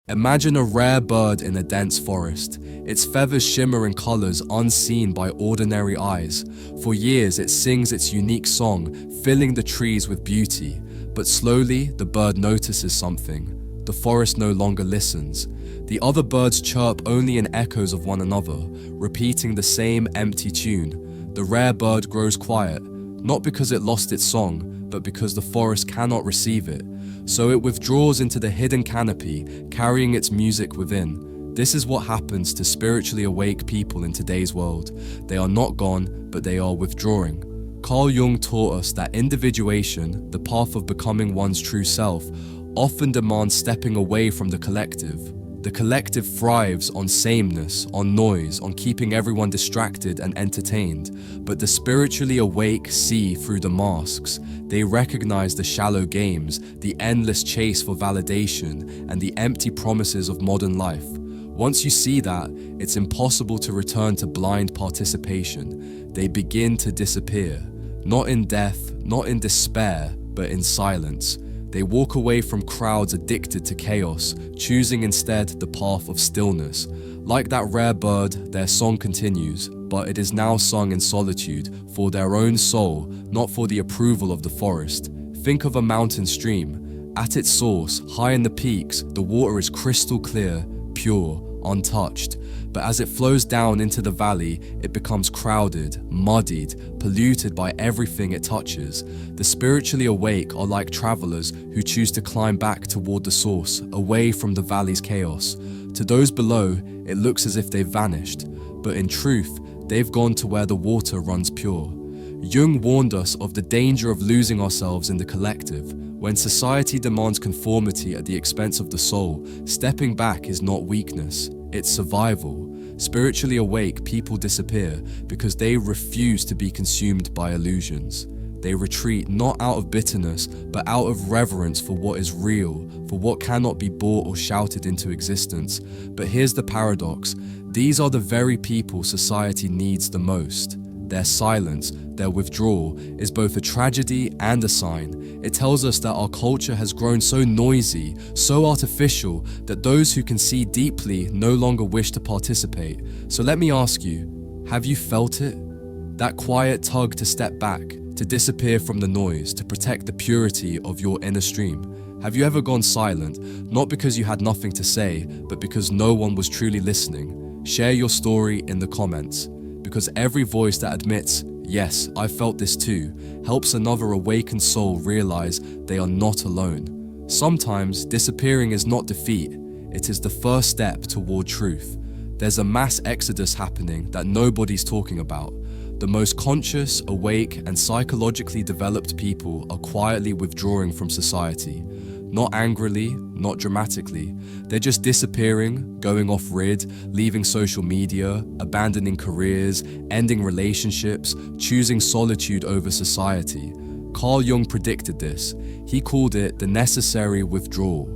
Imagine a rare bird in a dense forest. Its feathers shimmer in colors unseen by ordinary eyes. For years it sings its unique song, filling the trees with beauty. But slowly, the bird notices something. The forest no longer listens. The other birds chirp only in echoes of one another, repeating the same empty tune. The rare bird grows quiet, not because it lost its song, but because the forest cannot receive it. So it withdraws into the hidden canopy, carrying its music within. This is what happens to spiritually awake people in today's world. They are not gone, but they are withdrawing. Carl Jung taught us that individuation, the path of becoming one's true self, often demands stepping away from the collective. The collective thrives on sameness, on noise, on keeping everyone distracted and entertained. But the spiritually awake see through the masks. They recognize the shallow games, the endless chase for validation, and the empty promises of modern life. Once you see that, it's impossible to return to blind participation. They begin to disappear. Not in death, not in despair, but in silence. They walk away from crowds addicted to chaos, choosing instead the path of stillness. Like that rare bird, their song continues, but it is now sung in solitude, for their own soul, not for the approval of the forest. Think of a mountain stream. At its source, high in the peaks, the water is crystal clear, pure, untouched. But as it flows down into the valley, it becomes crowded, muddied, polluted by everything it touches. The spiritually awake are like travelers who choose to climb back toward the source, away from the valley's chaos. To those below, it looks as if they've vanished, but in truth, they've gone to where the water runs pure. Jung warned us of the danger of losing ourselves in the collective. When society demands conformity at the expense of the soul, stepping back is not weakness, it's survival. Spiritually awake people disappear because they refuse to be consumed by illusions. They retreat not out of bitterness, but out of reverence for what is real, for what cannot be bought or shouted into existence. But here's the paradox. These are the very people society needs the most. Their silence, their withdrawal, is both a tragedy and a sign. It tells us that our culture has grown so noisy, so artificial, that those who can see deeply no longer wish to participate. So let me ask you, have you felt it? That quiet tug to step back, to disappear from the noise, to protect the purity of your inner stream. Have you ever gone silent, not because you had nothing to say, but because no one was truly listening? Share your story in the comments. Because every voice that admits, yes, I felt this too, helps another awakened soul realize they are not alone. Sometimes disappearing is not defeat, it is the first step toward truth. There's a mass exodus happening that nobody's talking about. The most conscious, awake, and psychologically developed people are quietly withdrawing from society. Not angrily, not dramatically. They're just disappearing, going off-grid, leaving social media, abandoning careers, ending relationships, choosing solitude over society. Carl Jung predicted this. He called it the necessary withdrawal.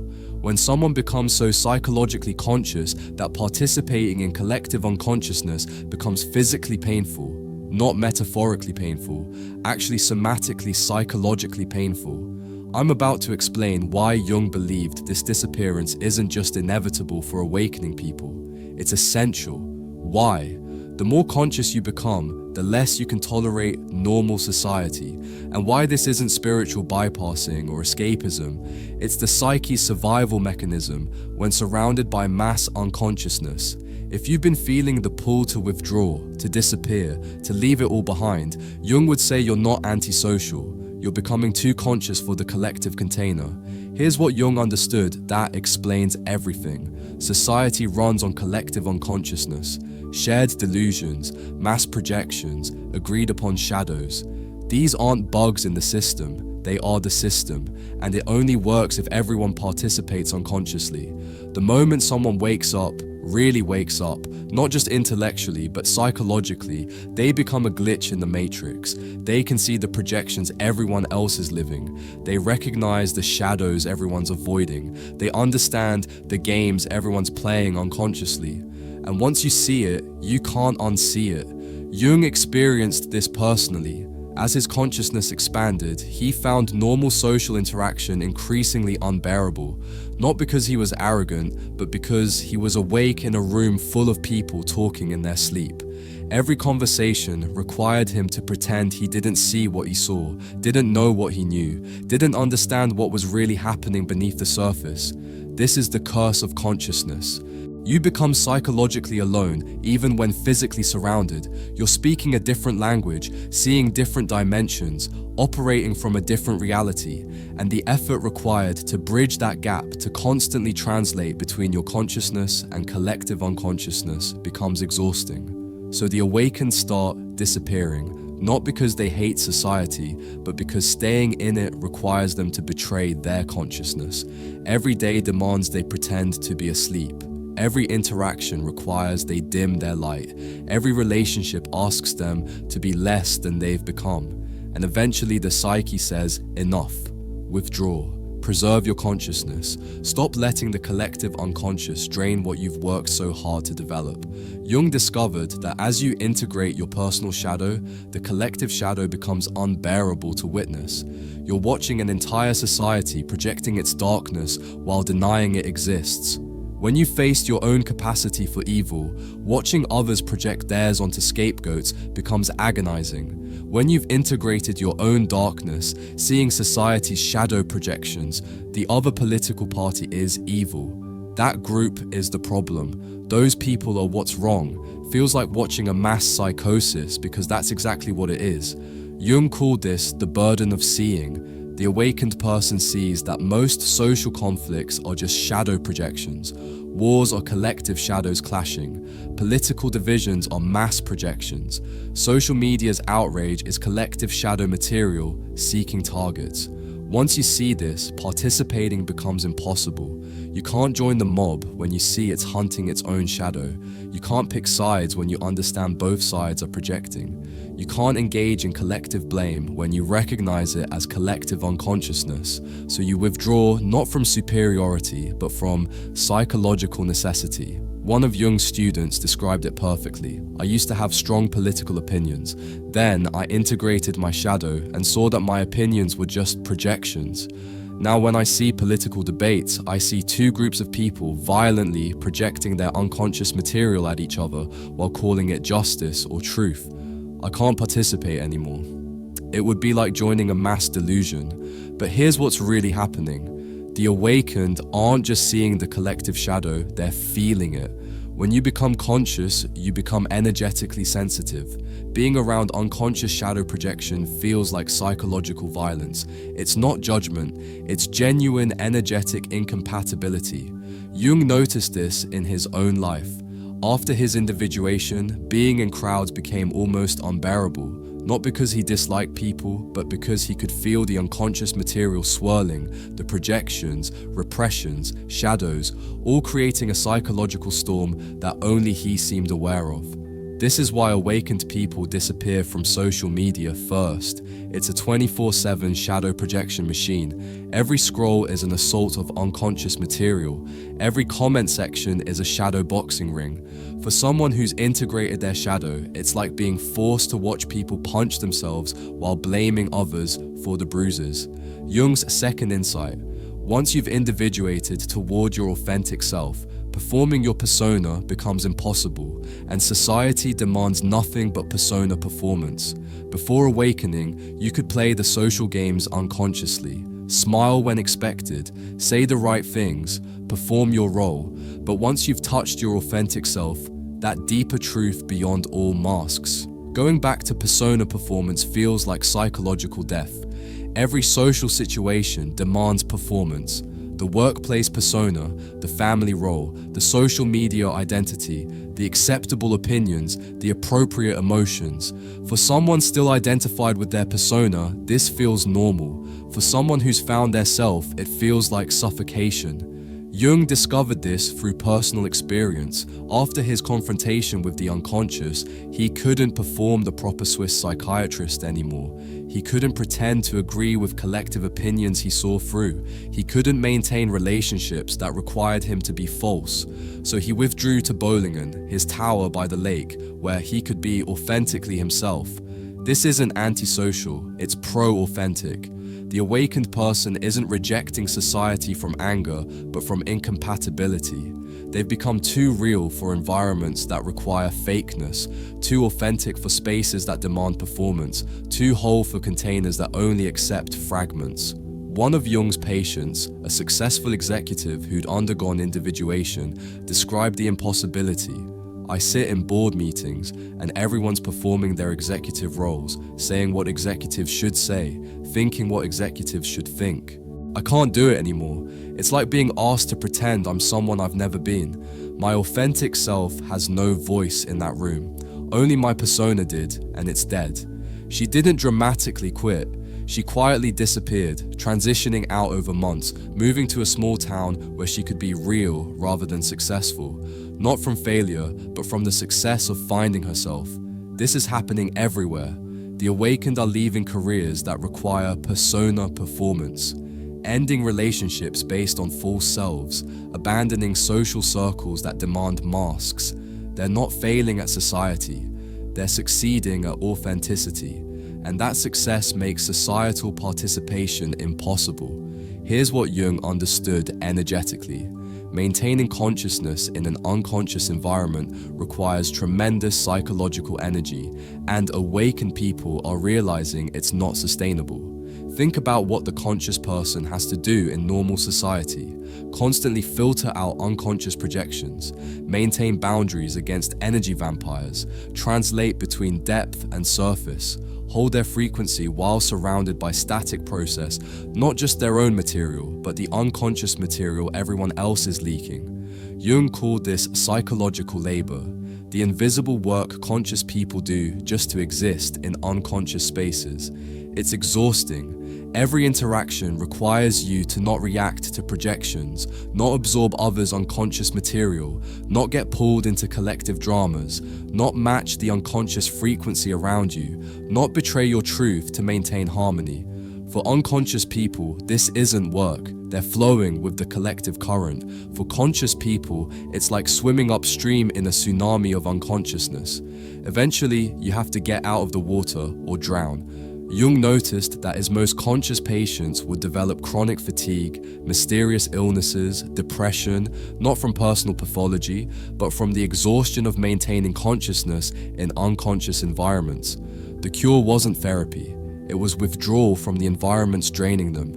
When someone becomes so psychologically conscious that participating in collective unconsciousness becomes physically painful, not metaphorically painful, actually somatically, psychologically painful. I'm about to explain why Jung believed this disappearance isn't just inevitable for awakening people, it's essential. Why? The more conscious you become, the less you can tolerate normal society. And why this isn't spiritual bypassing or escapism, it's the psyche's survival mechanism when surrounded by mass unconsciousness. If you've been feeling the pull to withdraw, to disappear, to leave it all behind, Jung would say you're not antisocial. You're becoming too conscious for the collective container. Here's what Jung understood that explains everything. Society runs on collective unconsciousness, shared delusions, mass projections, agreed upon shadows. These aren't bugs in the system, they are the system, and it only works if everyone participates unconsciously. The moment someone wakes up, really wakes up, not just intellectually but psychologically, they become a glitch in the matrix. They can see the projections everyone else is living. They recognize the shadows everyone's avoiding. They understand the games everyone's playing unconsciously. And once you see it, you can't unsee it. Jung experienced this personally. As his consciousness expanded, he found normal social interaction increasingly unbearable, not because he was arrogant, but because he was awake in a room full of people talking in their sleep. Every conversation required him to pretend he didn't see what he saw, didn't know what he knew, didn't understand what was really happening beneath the surface. This is the curse of consciousness. You become psychologically alone even when physically surrounded. You're speaking a different language, seeing different dimensions, operating from a different reality, and the effort required to bridge that gap, to constantly translate between your consciousness and collective unconsciousness, becomes exhausting. So the awakened start disappearing, not because they hate society, but because staying in it requires them to betray their consciousness. Every day demands they pretend to be asleep. Every interaction requires they dim their light. Every relationship asks them to be less than they've become. And eventually the psyche says, enough, withdraw. Preserve your consciousness. Stop letting the collective unconscious drain what you've worked so hard to develop. Jung discovered that as you integrate your personal shadow, the collective shadow becomes unbearable to witness. You're watching an entire society projecting its darkness while denying it exists. When you faced your own capacity for evil, watching others project theirs onto scapegoats becomes agonizing. When you've integrated your own darkness, seeing society's shadow projections, the other political party is evil. That group is the problem. Those people are what's wrong. Feels like watching a mass psychosis because that's exactly what it is. Jung called this the burden of seeing. The awakened person sees that most social conflicts are just shadow projections. Wars are collective shadows clashing. Political divisions are mass projections. Social media's outrage is collective shadow material seeking targets. Once you see this, participating becomes impossible. You can't join the mob when you see it's hunting its own shadow. You can't pick sides when you understand both sides are projecting. You can't engage in collective blame when you recognize it as collective unconsciousness. So you withdraw not from superiority, but from psychological necessity. One of Jung's students described it perfectly. I used to have strong political opinions. Then I integrated my shadow and saw that my opinions were just projections. Now when I see political debates, I see two groups of people violently projecting their unconscious material at each other while calling it justice or truth. I can't participate anymore. It would be like joining a mass delusion. But here's what's really happening. The awakened aren't just seeing the collective shadow, they're feeling it. When you become conscious, you become energetically sensitive. Being around unconscious shadow projection feels like psychological violence. It's not judgment, it's genuine energetic incompatibility. Jung noticed this in his own life. After his individuation, being in crowds became almost unbearable, not because he disliked people, but because he could feel the unconscious material swirling, the projections, repressions, shadows, all creating a psychological storm that only he seemed aware of. This is why awakened people disappear from social media first. It's a 24/7 shadow projection machine. Every scroll is an assault of unconscious material. Every comment section is a shadow boxing ring. For someone who's integrated their shadow, it's like being forced to watch people punch themselves while blaming others for the bruises. Jung's second insight: once you've individuated toward your authentic self, performing your persona becomes impossible, and society demands nothing but persona performance. Before awakening, you could play the social games unconsciously, smile when expected, say the right things, perform your role. But once you've touched your authentic self, that deeper truth beyond all masks. Going back to persona performance feels like psychological death. Every social situation demands performance. The workplace persona, the family role, the social media identity, the acceptable opinions, the appropriate emotions. For someone still identified with their persona, this feels normal. For someone who's found their self, it feels like suffocation. Jung discovered this through personal experience. After his confrontation with the unconscious, he couldn't perform the proper Swiss psychiatrist anymore. He couldn't pretend to agree with collective opinions he saw through. He couldn't maintain relationships that required him to be false. So he withdrew to Bohlingen, his tower by the lake, where he could be authentically himself. This isn't antisocial, it's pro-authentic. The awakened person isn't rejecting society from anger, but from incompatibility. They've become too real for environments that require fakeness, too authentic for spaces that demand performance, too whole for containers that only accept fragments. One of Jung's patients, a successful executive who'd undergone individuation, described the impossibility. I sit in board meetings and everyone's performing their executive roles, saying what executives should say, thinking what executives should think. I can't do it anymore. It's like being asked to pretend I'm someone I've never been. My authentic self has no voice in that room. Only my persona did, and it's dead. She didn't dramatically quit. She quietly disappeared, transitioning out over months, moving to a small town where she could be real rather than successful. Not from failure, but from the success of finding herself. This is happening everywhere. The awakened are leaving careers that require persona performance, ending relationships based on false selves, abandoning social circles that demand masks. They're not failing at society, they're succeeding at authenticity. And that success makes societal participation impossible. Here's what Jung understood energetically. Maintaining consciousness in an unconscious environment requires tremendous psychological energy, and awakened people are realizing it's not sustainable. Think about what the conscious person has to do in normal society. Constantly filter out unconscious projections, maintain boundaries against energy vampires, translate between depth and surface, hold their frequency while surrounded by static process, not just their own material, but the unconscious material everyone else is leaking. Jung called this psychological labor, the invisible work conscious people do just to exist in unconscious spaces. It's exhausting. Every interaction requires you to not react to projections, not absorb others' unconscious material, not get pulled into collective dramas, not match the unconscious frequency around you, not betray your truth to maintain harmony. For unconscious people, this isn't work. They're flowing with the collective current. For conscious people, it's like swimming upstream in a tsunami of unconsciousness. Eventually, you have to get out of the water or drown. Jung noticed that his most conscious patients would develop chronic fatigue, mysterious illnesses, depression, not from personal pathology, but from the exhaustion of maintaining consciousness in unconscious environments. The cure wasn't therapy. It was withdrawal from the environments draining them.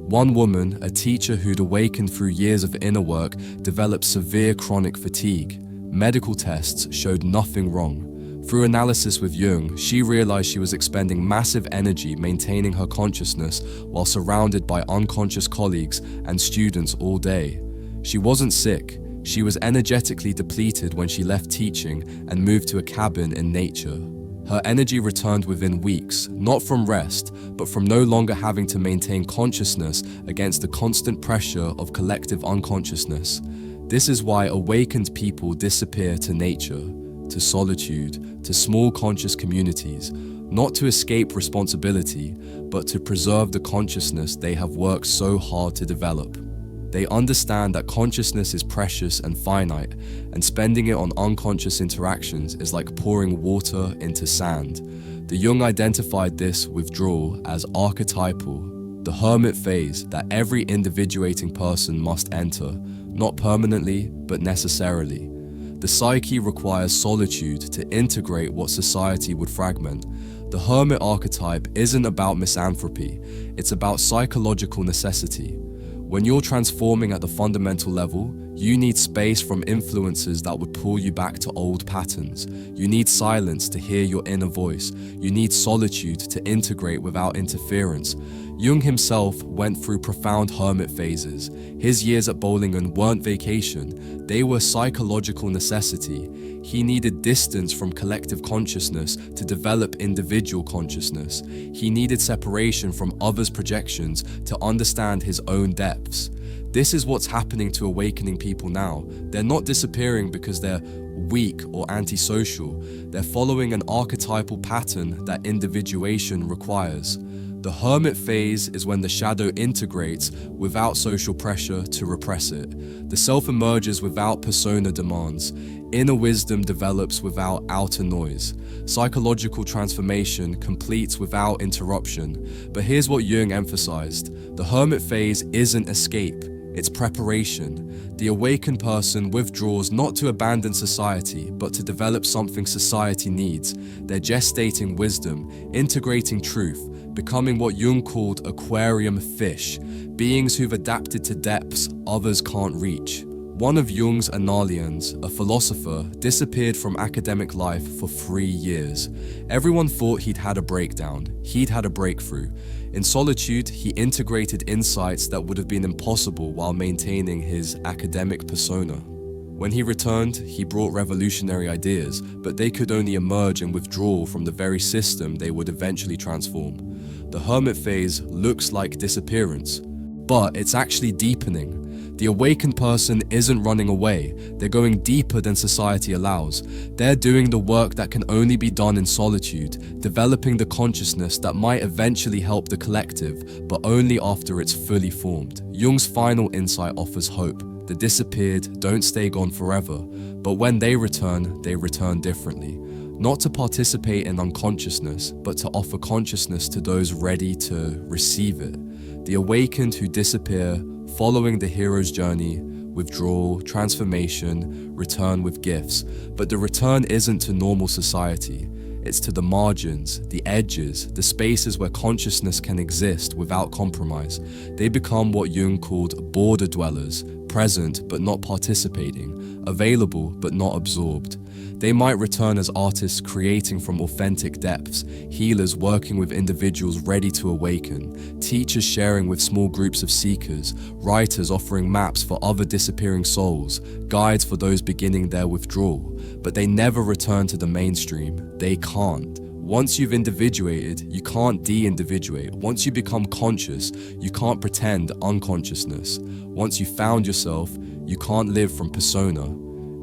One woman, a teacher who'd awakened through years of inner work, developed severe chronic fatigue. Medical tests showed nothing wrong. Through analysis with Jung, she realized she was expending massive energy maintaining her consciousness while surrounded by unconscious colleagues and students all day. She wasn't sick. She was energetically depleted when she left teaching and moved to a cabin in nature. Her energy returned within weeks, not from rest, but from no longer having to maintain consciousness against the constant pressure of collective unconsciousness. This is why awakened people disappear to nature, to solitude, to small conscious communities, not to escape responsibility, but to preserve the consciousness they have worked so hard to develop. They understand that consciousness is precious and finite, and spending it on unconscious interactions is like pouring water into sand. The Jung identified this withdrawal as archetypal, the hermit phase that every individuating person must enter, not permanently, but necessarily. The psyche requires solitude to integrate what society would fragment. The hermit archetype isn't about misanthropy, it's about psychological necessity. When you're transforming at the fundamental level, you need space from influences that would pull you back to old patterns. You need silence to hear your inner voice. You need solitude to integrate without interference. Jung himself went through profound hermit phases. His years at Bollingen weren't vacation, they were psychological necessity. He needed distance from collective consciousness to develop individual consciousness. He needed separation from others' projections to understand his own depths. This is what's happening to awakening people now. They're not disappearing because they're weak or antisocial. They're following an archetypal pattern that individuation requires. The hermit phase is when the shadow integrates without social pressure to repress it. The self emerges without persona demands. Inner wisdom develops without outer noise. Psychological transformation completes without interruption. But here's what Jung emphasized. The hermit phase isn't escape, it's preparation. The awakened person withdraws not to abandon society, but to develop something society needs. They're gestating wisdom, integrating truth, becoming what Jung called aquarium fish, beings who've adapted to depths others can't reach. One of Jung's Analians, a philosopher, disappeared from academic life for 3 years. Everyone thought he'd had a breakdown, he'd had a breakthrough. In solitude, he integrated insights that would have been impossible while maintaining his academic persona. When he returned, he brought revolutionary ideas, but they could only emerge and withdraw from the very system they would eventually transform. The hermit phase looks like disappearance, but it's actually deepening. The awakened person isn't running away, they're going deeper than society allows. They're doing the work that can only be done in solitude, developing the consciousness that might eventually help the collective, but only after it's fully formed. Jung's final insight offers hope. The disappeared don't stay gone forever, but when they return differently. Not to participate in unconsciousness, but to offer consciousness to those ready to receive it. The awakened who disappear, following the hero's journey, withdrawal, transformation, return with gifts. But the return isn't to normal society. It's to the margins, the edges, the spaces where consciousness can exist without compromise. They become what Jung called border dwellers, present but not participating, available but not absorbed. They might return as artists creating from authentic depths, healers working with individuals ready to awaken, teachers sharing with small groups of seekers, writers offering maps for other disappearing souls, guides for those beginning their withdrawal. But they never return to the mainstream. They can't. Once you've individuated, you can't de-individuate. Once you become conscious, you can't pretend unconsciousness. Once you've found yourself, you can't live from persona.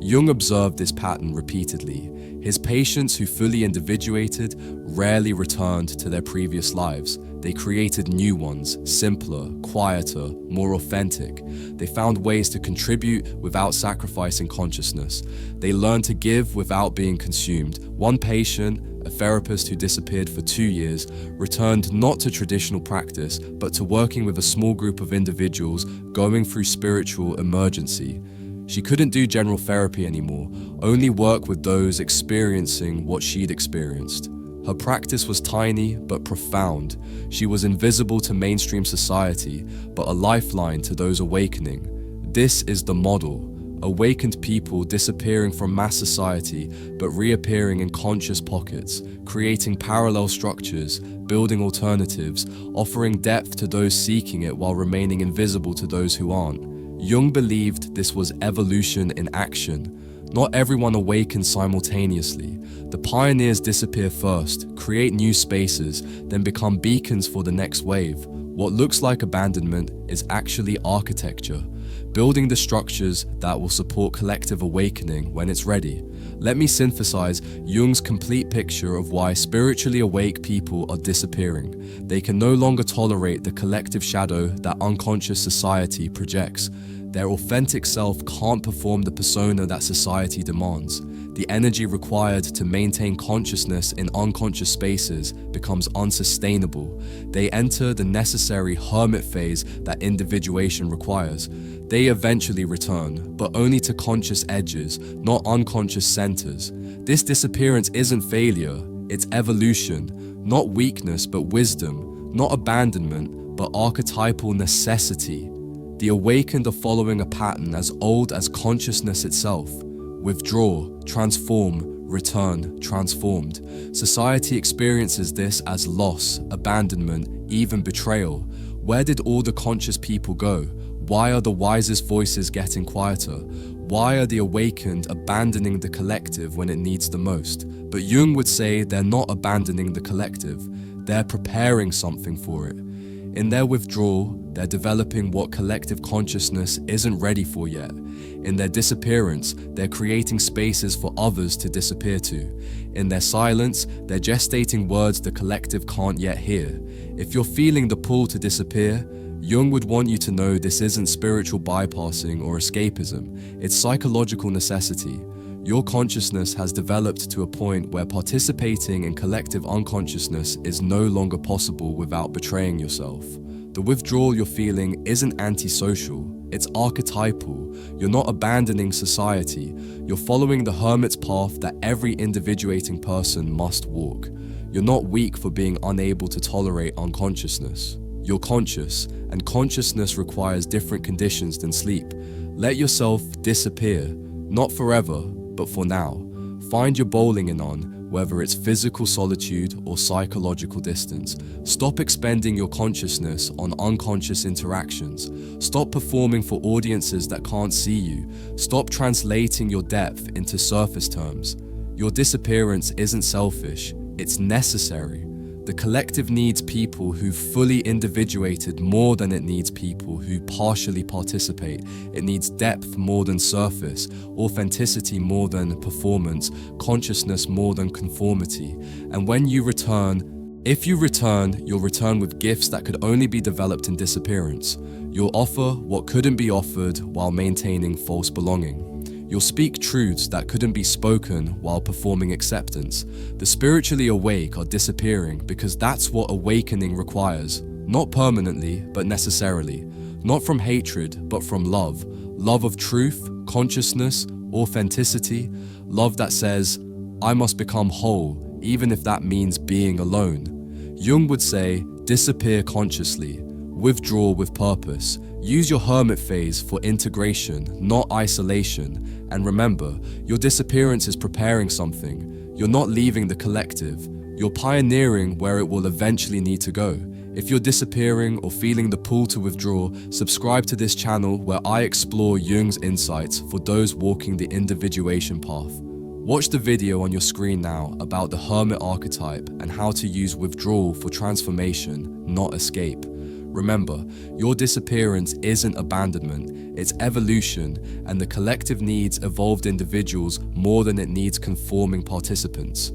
Jung observed this pattern repeatedly. His patients who fully individuated rarely returned to their previous lives. They created new ones, simpler, quieter, more authentic. They found ways to contribute without sacrificing consciousness. They learned to give without being consumed. One patient, a therapist who disappeared for 2 years, returned not to traditional practice, but to working with a small group of individuals going through spiritual emergency. She couldn't do general therapy anymore, only work with those experiencing what she'd experienced. Her practice was tiny but profound. She was invisible to mainstream society, but a lifeline to those awakening. This is the model. Awakened people disappearing from mass society but reappearing in conscious pockets, creating parallel structures, building alternatives, offering depth to those seeking it while remaining invisible to those who aren't. Jung believed this was evolution in action. Not everyone awakens simultaneously. The pioneers disappear first, create new spaces, then become beacons for the next wave. What looks like abandonment is actually architecture, building the structures that will support collective awakening when it's ready. Let me synthesize Jung's complete picture of why spiritually awake people are disappearing. They can no longer tolerate the collective shadow that unconscious society projects. Their authentic self can't perform the persona that society demands. The energy required to maintain consciousness in unconscious spaces becomes unsustainable. They enter the necessary hermit phase that individuation requires. They eventually return, but only to conscious edges, not unconscious centers. This disappearance isn't failure, it's evolution, not weakness but wisdom, not abandonment but archetypal necessity. The awakened are following a pattern as old as consciousness itself. Withdraw, transform, return, transformed. Society experiences this as loss, abandonment, even betrayal. Where did all the conscious people go? Why are the wisest voices getting quieter? Why are the awakened abandoning the collective when it needs the most? But Jung would say they're not abandoning the collective, they're preparing something for it. In their withdrawal, they're developing what collective consciousness isn't ready for yet. In their disappearance, they're creating spaces for others to disappear to. In their silence, they're gestating words the collective can't yet hear. If you're feeling the pull to disappear, Jung would want you to know this isn't spiritual bypassing or escapism, it's psychological necessity. Your consciousness has developed to a point where participating in collective unconsciousness is no longer possible without betraying yourself. The withdrawal you're feeling isn't antisocial, it's archetypal. You're not abandoning society, you're following the hermit's path that every individuating person must walk. You're not weak for being unable to tolerate unconsciousness. You're conscious, and consciousness requires different conditions than sleep. Let yourself disappear, not forever, but for now. Find your bowling in on, whether it's physical solitude or psychological distance. Stop expending your consciousness on unconscious interactions. Stop performing for audiences that can't see you. Stop translating your depth into surface terms. Your disappearance isn't selfish, it's necessary. The collective needs people who fully individuated more than it needs people who partially participate. It needs depth more than surface, authenticity more than performance, consciousness more than conformity. And when you return, if you return, you'll return with gifts that could only be developed in disappearance. You'll offer what couldn't be offered while maintaining false belonging. You'll speak truths that couldn't be spoken while performing acceptance. The spiritually awake are disappearing because that's what awakening requires. Not permanently, but necessarily. Not from hatred, but from love. Love of truth, consciousness, authenticity. Love that says, I must become whole, even if that means being alone. Jung would say, disappear consciously. Withdraw with purpose. Use your hermit phase for integration, not isolation. And remember, your disappearance is preparing something. You're not leaving the collective. You're pioneering where it will eventually need to go. If you're disappearing or feeling the pull to withdraw, subscribe to this channel where I explore Jung's insights for those walking the individuation path. Watch the video on your screen now about the hermit archetype and how to use withdrawal for transformation, not escape. Remember, your disappearance isn't abandonment, it's evolution, and the collective needs evolved individuals more than it needs conforming participants.